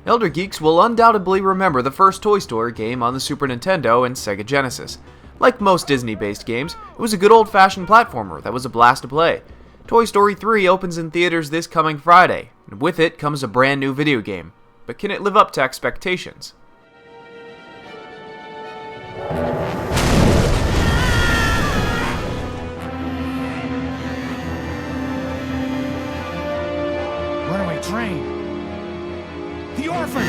Elder geeks will undoubtedly remember the first Toy Story game on the Super Nintendo and Sega Genesis. Like most Disney-based games, it was a good old-fashioned platformer that was a blast to play. Toy Story 3 opens in theaters this coming Friday, and with it comes a brand new video game. But can it live up to expectations? Runaway train! The orphans!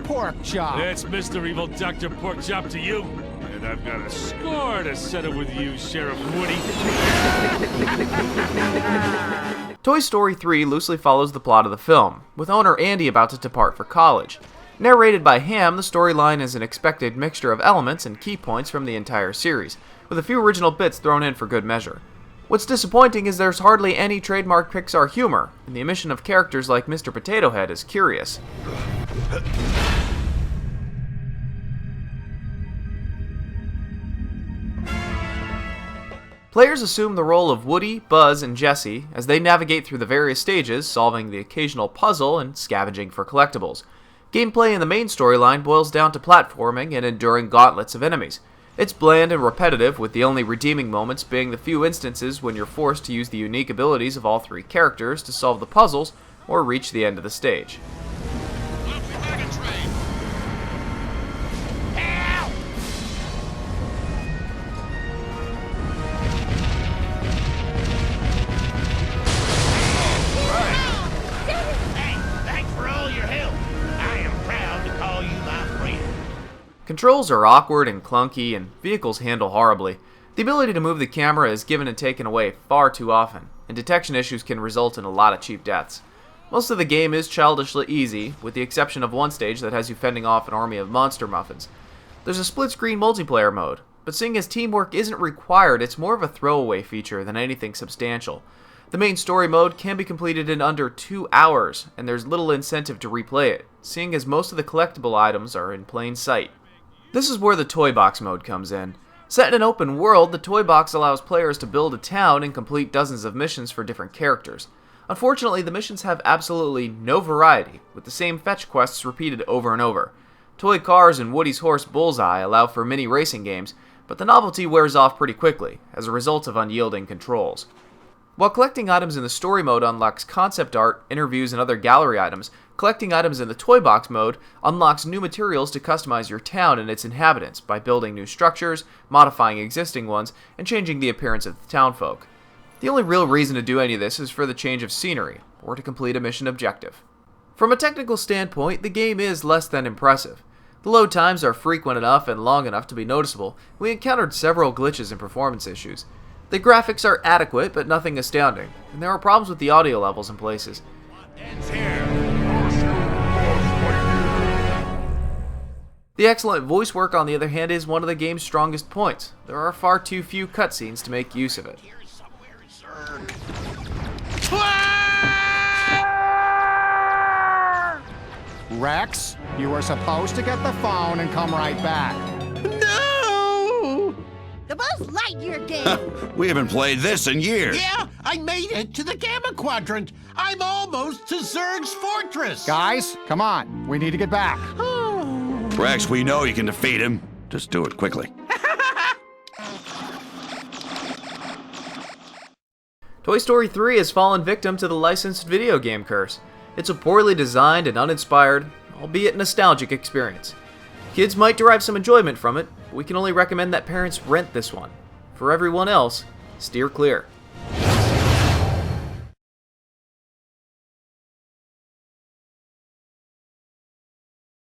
Porkchop. That's Mr. Evil Dr. Porkchop to you. And I've got a score to settle with you, Sheriff Woody. Toy Story 3 loosely follows the plot of the film, with owner Andy about to depart for college. Narrated by Ham, the storyline is an expected mixture of elements and key points from the entire series, with a few original bits thrown in for good measure. What's disappointing is there's hardly any trademark Pixar humor, and the omission of characters like Mr. Potato Head is curious. Players assume the role of Woody, Buzz, and Jessie as they navigate through the various stages, solving the occasional puzzle and scavenging for collectibles. Gameplay in the main storyline boils down to platforming and enduring gauntlets of enemies. It's bland and repetitive, with the only redeeming moments being the few instances when you're forced to use the unique abilities of all three characters to solve the puzzles or reach the end of the stage. Controls are awkward and clunky, and vehicles handle horribly. The ability to move the camera is given and taken away far too often, and detection issues can result in a lot of cheap deaths. Most of the game is childishly easy, with the exception of one stage that has you fending off an army of monster muffins. There's a split-screen multiplayer mode, but seeing as teamwork isn't required, it's more of a throwaway feature than anything substantial. The main story mode can be completed in under 2 hours, and there's little incentive to replay it, seeing as most of the collectible items are in plain sight. This is where the Toy Box mode comes in. Set in an open world, the Toy Box allows players to build a town and complete dozens of missions for different characters. Unfortunately, the missions have absolutely no variety, with the same fetch quests repeated over and over. Toy cars and Woody's horse Bullseye allow for mini racing games, but the novelty wears off pretty quickly, as a result of unyielding controls. While collecting items in the story mode unlocks concept art, interviews, and other gallery items, collecting items in the Toy Box mode unlocks new materials to customize your town and its inhabitants by building new structures, modifying existing ones, and changing the appearance of the townfolk. The only real reason to do any of this is for the change of scenery, or to complete a mission objective. From a technical standpoint, the game is less than impressive. The load times are frequent enough and long enough to be noticeable. We encountered several glitches and performance issues. The graphics are adequate, but nothing astounding, and there are problems with the audio levels in places. The excellent voice work, on the other hand, is one of the game's strongest points. There are far too few cutscenes to make use of it. Rex, you were supposed to get the phone and come right back. No! The Buzz Lightyear game! We haven't played this in years. Yeah, I made it to the Gamma Quadrant. I'm almost to Zurg's fortress. Guys, come on. We need to get back. Rex, we know you can defeat him. Just do it quickly. Toy Story 3 has fallen victim to the licensed video game curse. It's a poorly designed and uninspired, albeit nostalgic experience. Kids might derive some enjoyment from it, but we can only recommend that parents rent this one. For everyone else, steer clear.